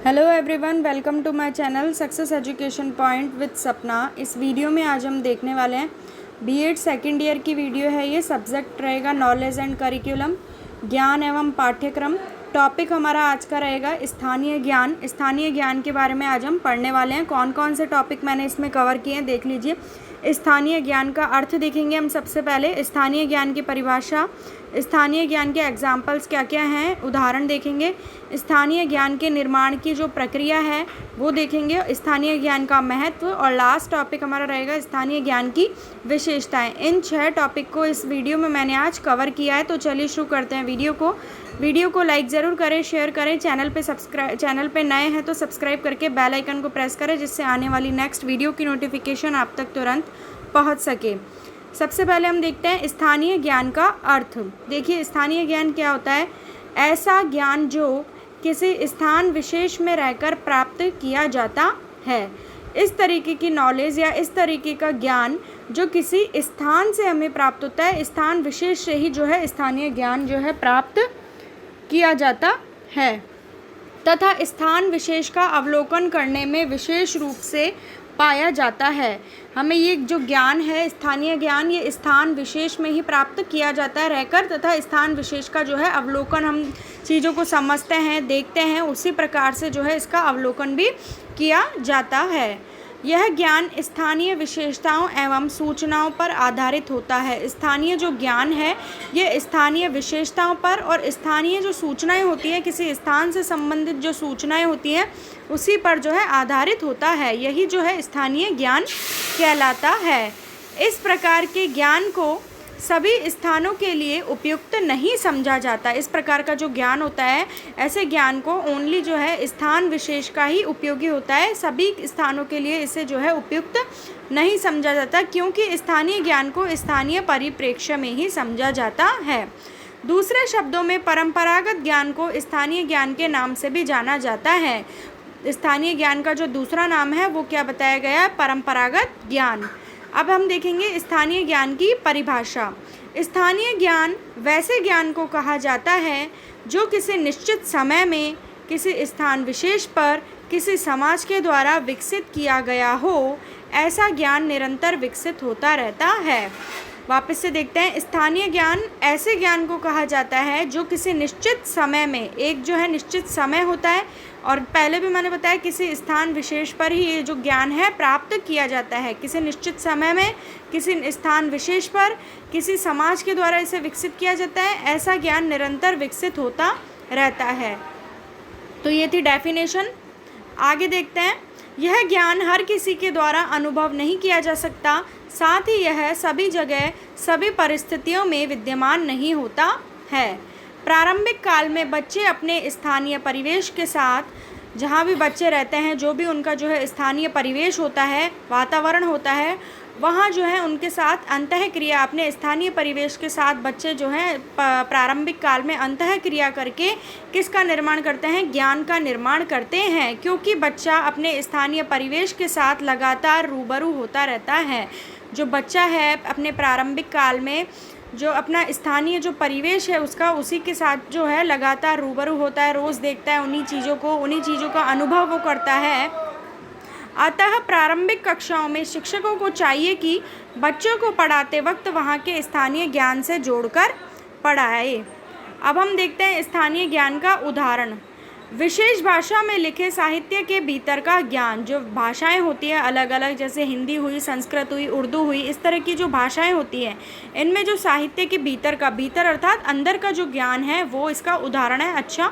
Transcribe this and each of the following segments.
Hello everyone, welcome to my channel success education point with Sapna. इस video में आज हम देखने वाले हैं बीएड सेकेंड ईयर की वीडियो है। ये सब्जेक्ट रहेगा नॉलेज एंड करिकुलम, ज्ञान एवं पाठ्यक्रम। टॉपिक हमारा आज का रहेगा स्थानीय ज्ञान। स्थानीय ज्ञान के बारे में आज हम पढ़ने वाले हैं। कौन कौन से टॉपिक मैंने इसमें कवर किए हैं देख लीजिए। स्थानीय ज्ञान का अर्थ देखेंगे हम सबसे पहले, स्थानीय ज्ञान की परिभाषा, स्थानीय ज्ञान के एग्जाम्पल्स क्या क्या हैं, उदाहरण देखेंगे, स्थानीय ज्ञान के निर्माण की जो प्रक्रिया है वो देखेंगे, स्थानीय ज्ञान का महत्व, और लास्ट टॉपिक हमारा रहेगा स्थानीय ज्ञान की विशेषताएं। इन 6 टॉपिक को इस वीडियो में मैंने आज कवर किया है। तो चलिए शुरू करते हैं वीडियो को लाइक ज़रूर करें, शेयर करें, चैनल पे नए हैं तो सब्सक्राइब करके बेल आइकन को प्रेस करें, जिससे आने वाली नेक्स्ट वीडियो की नोटिफिकेशन आप तक तुरंत पहुंच सके। सबसे पहले हम देखते हैं स्थानीय ज्ञान का अर्थ। देखिए, स्थानीय ज्ञान क्या होता है? ऐसा ज्ञान जो किसी स्थान विशेष में रहकर प्राप्त किया जाता है। इस तरीके की नॉलेज या इस तरीके का ज्ञान जो किसी स्थान से हमें प्राप्त होता है, स्थान विशेष से ही जो है स्थानीय ज्ञान जो है प्राप्त किया जाता है, तथा स्थान विशेष का अवलोकन करने में विशेष रूप से पाया जाता है। हमें ये जो ज्ञान है स्थानीय ज्ञान, ये स्थान विशेष में ही प्राप्त किया जाता है रहकर, तथा स्थान विशेष का जो है अवलोकन, हम चीज़ों को समझते हैं, देखते हैं, उसी प्रकार से जो है इसका अवलोकन भी किया जाता है। यह ज्ञान स्थानीय विशेषताओं एवं सूचनाओं पर आधारित होता है। स्थानीय जो ज्ञान है ये स्थानीय विशेषताओं पर और स्थानीय जो सूचनाएं होती हैं, किसी स्थान से संबंधित जो सूचनाएं होती हैं उसी पर जो है आधारित होता है। यही जो है स्थानीय ज्ञान कहलाता है। इस प्रकार के ज्ञान को सभी स्थानों के लिए उपयुक्त नहीं समझा जाता। इस प्रकार का जो ज्ञान होता है, ऐसे ज्ञान को ओनली जो है स्थान विशेष का ही उपयोगी होता है। सभी स्थानों के लिए इसे जो है उपयुक्त नहीं समझा जाता, क्योंकि स्थानीय ज्ञान को स्थानीय परिप्रेक्ष्य में ही समझा जाता है। दूसरे शब्दों में परंपरागत ज्ञान को स्थानीय ज्ञान के नाम से भी जाना जाता है। स्थानीय ज्ञान का जो दूसरा नाम है वो क्या बताया गया है? परंपरागत ज्ञान। अब हम देखेंगे स्थानीय ज्ञान की परिभाषा। स्थानीय ज्ञान वैसे ज्ञान को कहा जाता है जो किसी निश्चित समय में किसी स्थान विशेष पर किसी समाज के द्वारा विकसित किया गया हो। ऐसा ज्ञान निरंतर विकसित होता रहता है। वापस से देखते हैं, स्थानीय ज्ञान ऐसे ज्ञान को कहा जाता है जो किसी निश्चित समय में, एक जो है निश्चित समय होता है, और पहले भी मैंने बताया किसी स्थान विशेष पर ही ये जो ज्ञान है प्राप्त किया जाता है। किसी निश्चित समय में किसी स्थान विशेष पर किसी समाज के द्वारा इसे विकसित किया जाता है। ऐसा ज्ञान निरंतर विकसित होता रहता है। तो ये थी डेफिनेशन। आगे देखते हैं, यह ज्ञान हर किसी के द्वारा अनुभव नहीं किया जा सकता, साथ ही यह सभी जगह सभी परिस्थितियों में विद्यमान नहीं होता है। प्रारंभिक काल में बच्चे अपने स्थानीय परिवेश के साथ, जहाँ भी बच्चे रहते हैं, जो भी उनका जो है स्थानीय परिवेश होता है, वातावरण होता है, वहाँ जो है उनके साथ अंतःक्रिया, अपने स्थानीय परिवेश के साथ बच्चे जो हैं प्रारंभिक काल में अंतःक्रिया करके किसका निर्माण करते हैं? ज्ञान का निर्माण करते हैं, क्योंकि बच्चा अपने स्थानीय परिवेश के साथ लगातार रूबरू होता रहता है। जो बच्चा है अपने प्रारंभिक काल में जो अपना स्थानीय जो परिवेश है उसका, उसी के साथ जो है लगातार रूबरू होता है, रोज़ देखता है उन्हीं चीज़ों का अनुभव वो करता है। अतः प्रारंभिक कक्षाओं में शिक्षकों को चाहिए कि बच्चों को पढ़ाते वक्त वहाँ के स्थानीय ज्ञान से जोड़कर पढ़ाए। अब हम देखते हैं स्थानीय ज्ञान का उदाहरण। विशेष भाषा में लिखे साहित्य के भीतर का ज्ञान, जो भाषाएं होती हैं अलग अलग, जैसे हिंदी हुई, संस्कृत हुई, उर्दू हुई, इस तरह की जो भाषाएं होती हैं, इनमें जो साहित्य के भीतर अर्थात अंदर का जो ज्ञान है वो इसका उदाहरण है। अच्छा,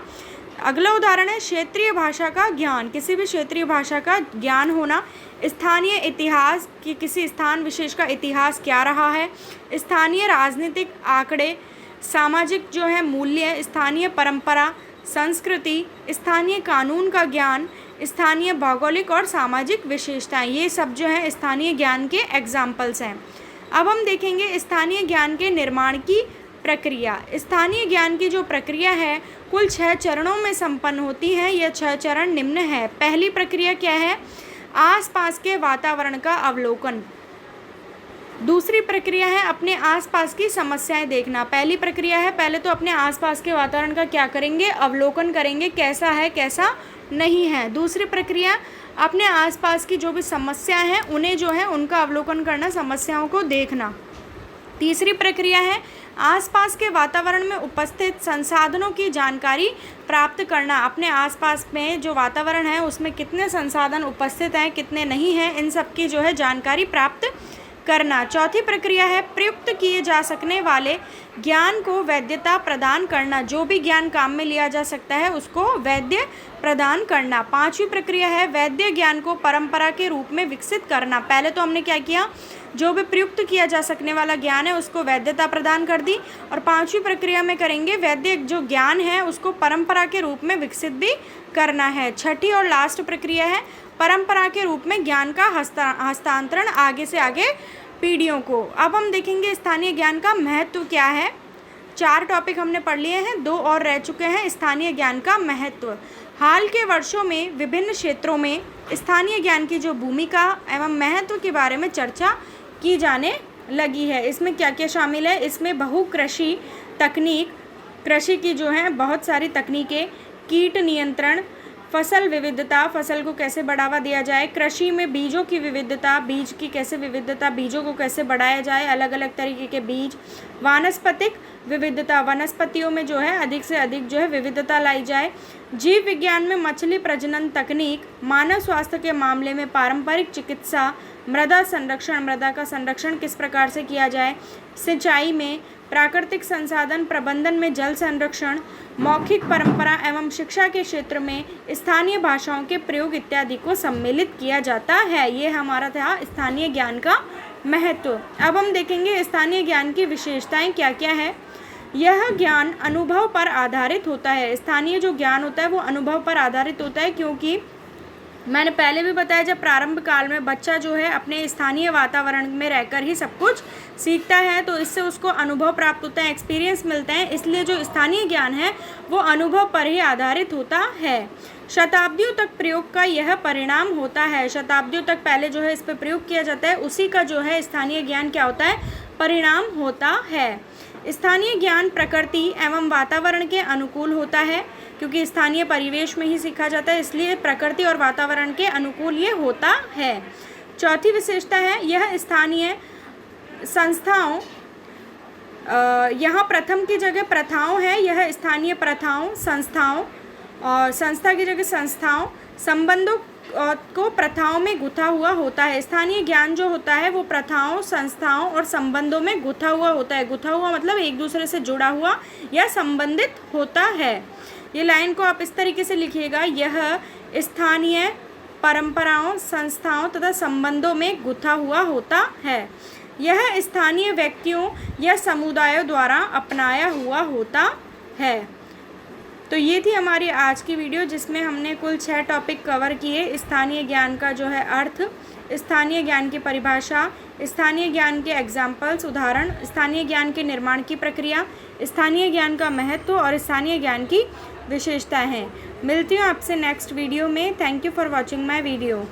अगला उदाहरण है क्षेत्रीय भाषा का ज्ञान। किसी भी क्षेत्रीय भाषा का ज्ञान होना। स्थानीय इतिहास कि किसी स्थान विशेष का इतिहास क्या रहा है। स्थानीय राजनीतिक आंकड़े, सामाजिक जो है मूल्य, स्थानीय परंपरा, संस्कृति, स्थानीय कानून का ज्ञान, स्थानीय भौगोलिक और सामाजिक विशेषताएं, ये सब जो है स्थानीय ज्ञान के एग्जाम्पल्स हैं। अब हम देखेंगे स्थानीय ज्ञान के निर्माण की प्रक्रिया। स्थानीय ज्ञान की जो प्रक्रिया है कुल 6 चरणों में संपन्न होती है। यह 6 चरण निम्न है। पहली प्रक्रिया क्या है? आसपास के वातावरण का अवलोकन। दूसरी प्रक्रिया है अपने आसपास की समस्याएं देखना। पहली प्रक्रिया है, पहले तो अपने आसपास के वातावरण का क्या करेंगे? अवलोकन करेंगे, कैसा है कैसा नहीं है। दूसरी प्रक्रिया, अपने आसपास की जो भी समस्याएं हैं उन्हें जो है उनका अवलोकन करना, समस्याओं को देखना। तीसरी प्रक्रिया है आसपास के वातावरण में उपस्थित संसाधनों की जानकारी प्राप्त करना। अपने आसपास में जो वातावरण है उसमें कितने संसाधन उपस्थित हैं, कितने नहीं हैं, इन सब की जो है जानकारी प्राप्त करना। चौथी प्रक्रिया है प्रयुक्त किए जा सकने वाले ज्ञान को वैधता प्रदान करना। जो भी ज्ञान काम में लिया जा सकता है उसको वैध प्रदान करना। पांचवी प्रक्रिया है वैध ज्ञान को परंपरा के रूप में विकसित करना। पहले तो हमने क्या किया, जो भी प्रयुक्त किया जा सकने वाला ज्ञान है उसको वैधता प्रदान कर दी, और पांचवी प्रक्रिया में करेंगे वैद्य जो ज्ञान है उसको परंपरा के रूप में विकसित भी करना है। छठी और लास्ट प्रक्रिया है परंपरा के रूप में ज्ञान का हस्तांतरण आगे से आगे पीढ़ियों को। अब हम देखेंगे स्थानीय ज्ञान का महत्व क्या है। 4 टॉपिक हमने पढ़ लिए हैं, 2 और रह चुके हैं। स्थानीय ज्ञान का महत्व। हाल के वर्षों में विभिन्न क्षेत्रों में स्थानीय ज्ञान की जो भूमिका एवं महत्व के बारे में चर्चा की जाने लगी है। इसमें क्या क्या शामिल है, इसमें बहुकृषि तकनीक, कृषि की जो है बहुत सारी तकनीकें, कीट नियंत्रण, फसल विविधता, फसल को कैसे बढ़ावा दिया जाए, कृषि में बीजों की विविधता, बीज की कैसे विविधता, बीजों को कैसे बढ़ाया जाए, अलग अलग तरीके के बीज, वानस्पतिक विविधता, वनस्पतियों में जो है अधिक से अधिक जो है विविधता लाई जाए, जीव विज्ञान में मछली प्रजनन तकनीक, मानव स्वास्थ्य के मामले में पारंपरिक चिकित्सा, मृदा संरक्षण, मृदा का संरक्षण किस प्रकार से किया जाए, सिंचाई में, प्राकृतिक संसाधन प्रबंधन में जल संरक्षण, मौखिक परंपरा एवं शिक्षा के क्षेत्र में स्थानीय भाषाओं के प्रयोग इत्यादि को सम्मिलित किया जाता है। ये हमारा था स्थानीय ज्ञान का महत्व। अब हम देखेंगे स्थानीय ज्ञान की विशेषताएं क्या क्या है। यह ज्ञान अनुभव पर आधारित होता है। स्थानीय जो ज्ञान होता है वो अनुभव पर आधारित होता है, क्योंकि मैंने पहले भी बताया जब प्रारंभ काल में बच्चा जो है अपने स्थानीय वातावरण में रहकर ही सब कुछ सीखता है, तो इससे उसको अनुभव प्राप्त होता है, एक्सपीरियंस मिलता है। इसलिए जो स्थानीय ज्ञान है वो अनुभव पर ही आधारित होता है। शताब्दियों तक प्रयोग का यह परिणाम होता है। शताब्दियों तक पहले जो है इस पर प्रयोग किया जाता है, उसी का जो है स्थानीय ज्ञान क्या होता है, परिणाम होता है। स्थानीय ज्ञान प्रकृति एवं वातावरण के अनुकूल होता है, क्योंकि स्थानीय परिवेश में ही सीखा जाता है, इसलिए प्रकृति और वातावरण के अनुकूल ये होता है। चौथी विशेषता है यह स्थानीय संस्थाओं, यहाँ प्रथम की जगह प्रथाओं है, यह स्थानीय प्रथाओं, संस्थाओं, और संस्था की जगह संस्थाओं, संबंधों को प्रथाओं में गुथा हुआ होता है। स्थानीय ज्ञान जो होता है वो प्रथाओं, संस्थाओं और संबंधों में गुथा हुआ होता है। गुथा हुआ मतलब एक दूसरे से जुड़ा हुआ या संबंधित होता है। ये लाइन को आप इस तरीके से लिखिएगा, यह स्थानीय परंपराओं, संस्थाओं तथा संबंधों में गुथा हुआ होता है। यह स्थानीय व्यक्तियों या समुदायों द्वारा अपनाया हुआ होता है। तो ये थी हमारी आज की वीडियो, जिसमें हमने कुल 6 टॉपिक कवर किए। स्थानीय ज्ञान का जो है अर्थ, स्थानीय ज्ञान की परिभाषा, स्थानीय ज्ञान के एग्जाम्पल्स, उदाहरण, स्थानीय ज्ञान के निर्माण की प्रक्रिया, स्थानीय ज्ञान का महत्व और स्थानीय ज्ञान की विशेषताएं हैं। मिलती हूँ आपसे नेक्स्ट वीडियो में। Thank you for watching my video.